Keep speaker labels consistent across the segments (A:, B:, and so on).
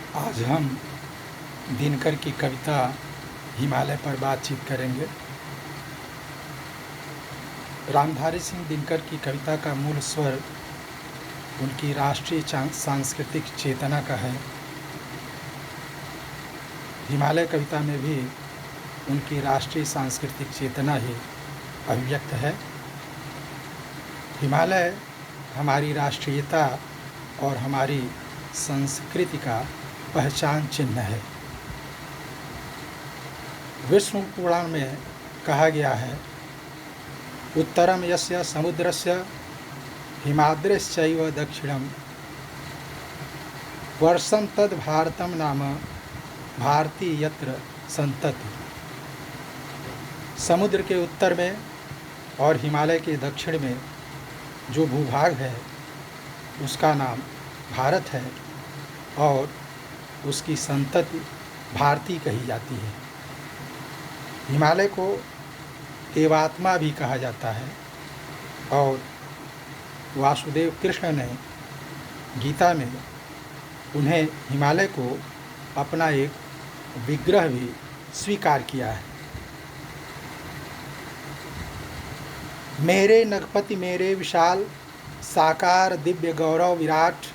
A: आज हम दिनकर की कविता हिमालय पर बातचीत करेंगे। रामधारी सिंह दिनकर की कविता का मूल स्वर उनकी राष्ट्रीय सांस्कृतिक चेतना का है। हिमालय कविता में भी उनकी राष्ट्रीय सांस्कृतिक चेतना ही अभिव्यक्त है। हिमालय हमारी राष्ट्रीयता और हमारी संस्कृति का पहचान चिन्ह है। विष्णु पुराण में कहा गया है, उत्तरम यस्य समुद्रस्य हिमाद्रिश्चैव दक्षिणम वर्षम तद भारतम नाम भारती यत्र संतति। समुद्र के उत्तर में और हिमालय के दक्षिण में जो भूभाग है उसका नाम भारत है और उसकी संतति भारती कही जाती है। हिमालय को देवात्मा भी कहा जाता है और वासुदेव कृष्ण ने गीता में उन्हें हिमालय को अपना एक विग्रह भी स्वीकार किया है। मेरे नगपति मेरे विशाल साकार दिव्य गौरव विराट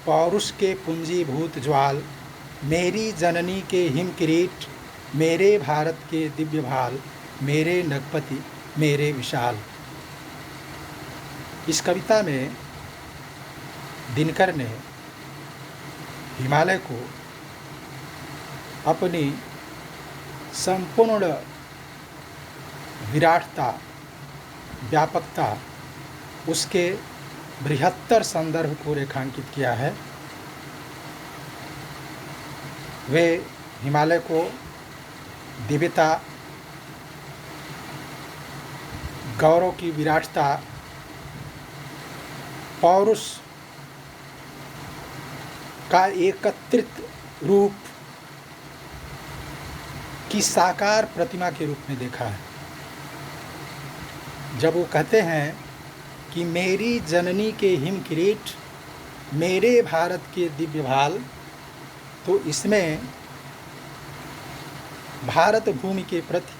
A: पौरुष के पूंजीभूत ज्वाल मेरी जननी के हिम किरीट मेरे भारत के दिव्य भाल मेरे नगपति मेरे विशाल। इस कविता में दिनकर ने हिमालय को अपनी संपूर्ण विराटता, व्यापकता, उसके बृहत्तर संदर्भ को रेखांकित किया है। वे हिमालय को दिव्यता, गौरव की विराटता, पौरुष का एकत्रित रूप की साकार प्रतिमा के रूप में देखा है। जब वो कहते हैं कि मेरी जननी के हिम किरीट मेरे भारत के दिव्य भाल, तो इसमें भारत भूमि के प्रति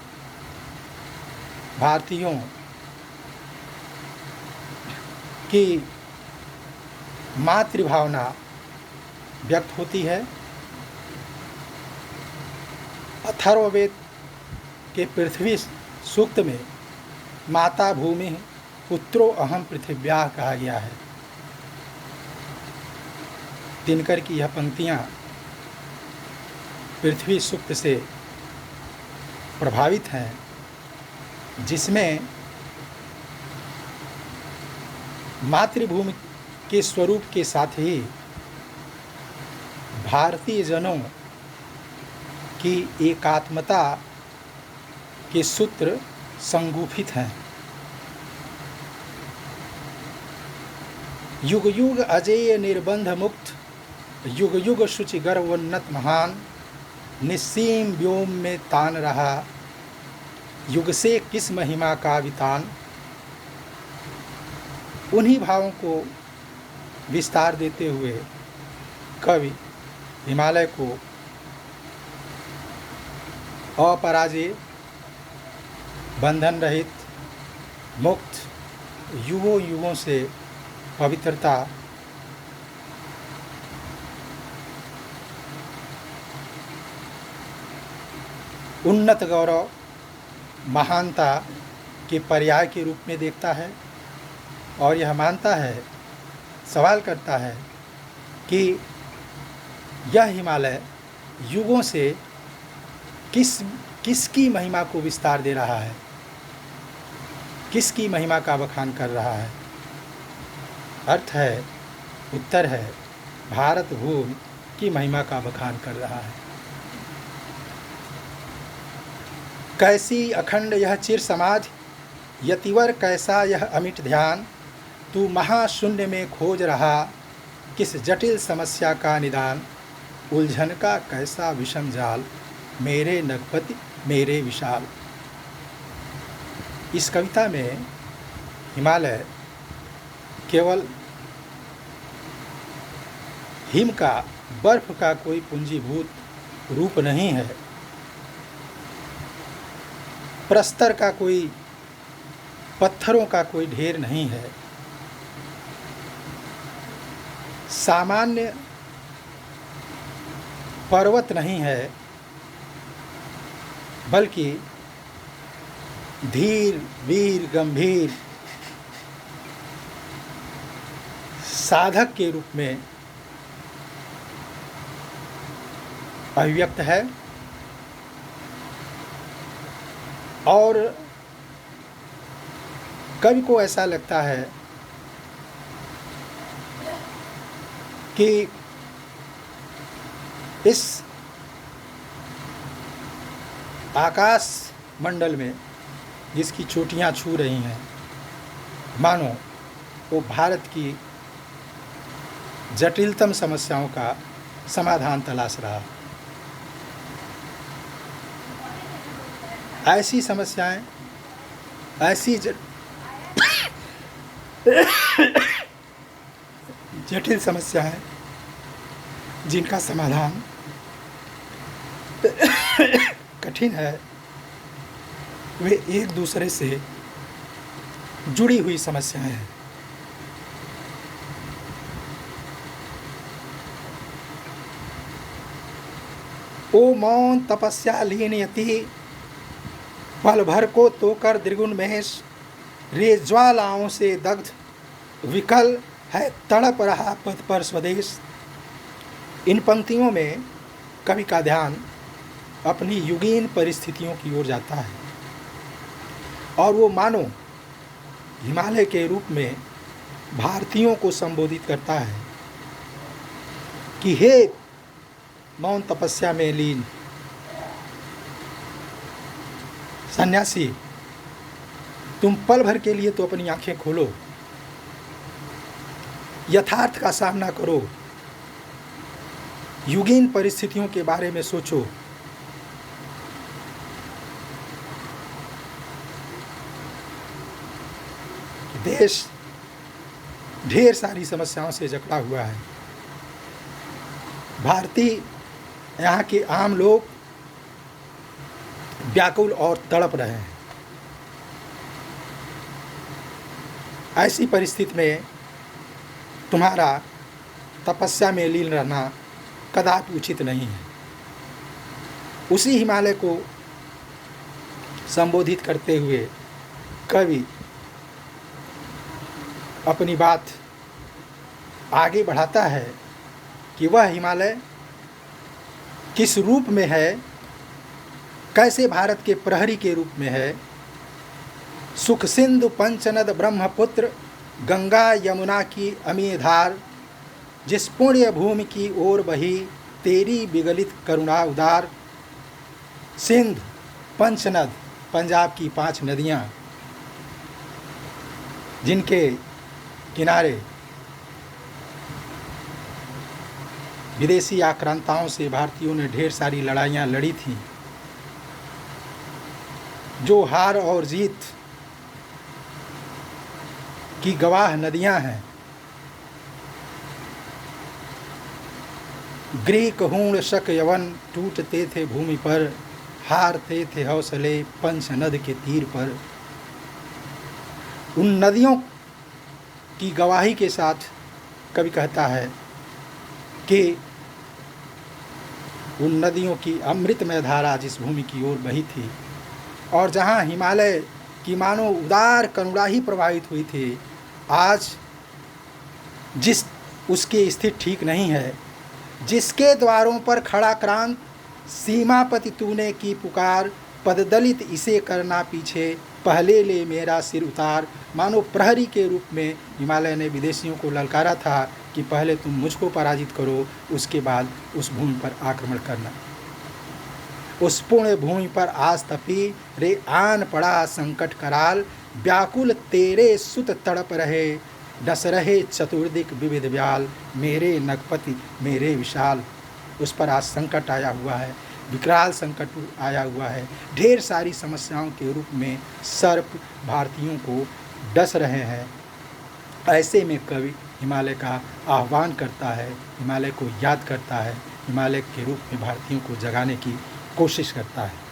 A: भारतीयों की मातृभावना व्यक्त होती है। अथर्ववेद के पृथ्वी सूक्त में माता भूमि पुत्रो अहम पृथिव्याः कहा गया है। दिनकर की यह पंक्तियाँ पृथ्वी सूक्त से प्रभावित हैं, जिसमें मातृभूमि के स्वरूप के साथ ही भारतीय जनों की एकात्मता के सूत्र संगुफित हैं। युग युग अजेय निर्बंध मुक्त युग युग शुचि गर्वोन्नत महान निस्सीम व्योम में तान रहा युग से किस महिमा का वितान। उन्हीं भावों को विस्तार देते हुए कवि हिमालय को अपराजय, बंधन रहित, मुक्त, युगों युगों से पवित्रता, उन्नत गौरव, महानता के पर्याय के रूप में देखता है और यह मानता है, सवाल करता है कि यह हिमालय युगों से किसकी महिमा को विस्तार दे रहा है, किसकी महिमा का बखान कर रहा है। अर्थ है, उत्तर है, भारत भूमि की महिमा का बखान कर रहा है। कैसी अखंड यह चिर समाधि यतिवर कैसा यह अमिट ध्यान तू महाशून्य में खोज रहा किस जटिल समस्या का निदान उलझन का कैसा विषम जाल मेरे नगपति मेरे विशाल। इस कविता में हिमालय केवल हिम का बर्फ का कोई पूंजीभूत रूप नहीं है, प्रस्तर का कोई, पत्थरों का कोई ढेर नहीं है, सामान्य पर्वत नहीं है, बल्कि धीर वीर गंभीर साधक के रूप में अभिव्यक्त है। और कवि को ऐसा लगता है कि इस आकाश मंडल में जिसकी चोटियां छू रही हैं, मानो वो भारत की जटिलतम समस्याओं का समाधान तलाश रहा। ऐसी समस्याएं, ऐसी जटिल समस्याएं जिनका समाधान कठिन है, वे एक दूसरे से जुड़ी हुई समस्याएं हैं। ओ मौन तपस्या लीन यति, पल भर को तोकर द्रिगुण महेश, रे ज्वालाओं से दग्ध विकल है तड़प रहा पथ पर स्वदेश। इन पंक्तियों में कवि का ध्यान अपनी युगीन परिस्थितियों की ओर जाता है और वो मानो हिमालय के रूप में भारतीयों को संबोधित करता है कि हे मौन तपस्या में लीन सन्यासी, तुम पल भर के लिए तो अपनी आंखें खोलो, यथार्थ का सामना करो, युगीन परिस्थितियों के बारे में सोचो। देश ढेर सारी समस्याओं से जकड़ा हुआ है। भारतीय, यहाँ के आम लोग व्याकुल और तड़प रहे हैं। ऐसी परिस्थिति में तुम्हारा तपस्या में लीन रहना कदापि उचित नहीं है। उसी हिमालय को संबोधित करते हुए कवि अपनी बात आगे बढ़ाता है कि वह हिमालय किस रूप में है, कैसे भारत के प्रहरी के रूप में है। सुख सिंधु पंचनद ब्रह्मपुत्र, गंगा यमुना की अमीय धार, जिस पुण्य भूमि की ओर बही तेरी विगलित करुणा उदार। सिंध, पंचनद, पंजाब की 5 नदियाँ, जिनके किनारे विदेशी आक्रांताओं से भारतीयों ने ढेर सारी लड़ाइयाँ लड़ी थीं, जो हार और जीत की गवाह नदियां हैं। ग्रीक हूण शक यवन टूटते थे भूमि पर, हारते थे हौसले पंच नद के तीर पर। उन नदियों की गवाही के साथ कवि कहता है कि उन नदियों की अमृतमय धारा जिस भूमि की ओर बही थी और जहाँ हिमालय की मानो उदार करुणा ही प्रभावित हुई थी, आज जिस उसकी स्थिति ठीक नहीं है, जिसके द्वारों पर खड़ा क्रांत, सीमापति तूने की पुकार, पददलित इसे करना पीछे, पहले ले मेरा सिर उतार। मानो प्रहरी के रूप में हिमालय ने विदेशियों को ललकारा था कि पहले तुम मुझको पराजित करो, उसके बाद उस भूमि पर आक्रमण करना। उस पुण्य भूमि पर आज तपी, रे आन पड़ा संकट कराल, व्याकुल तेरे सुत तड़प रहे, डस रहे चतुर्दिक विविध व्याल, मेरे नगपति मेरे विशाल। उस पर आज संकट आया हुआ है, विकराल संकट आया हुआ है। ढेर सारी समस्याओं के रूप में सर्प भारतीयों को डस रहे हैं। ऐसे में कवि हिमालय का आह्वान करता है, हिमालय को याद करता है, हिमालय के रूप में भारतीयों को जगाने की कोशिश करता है।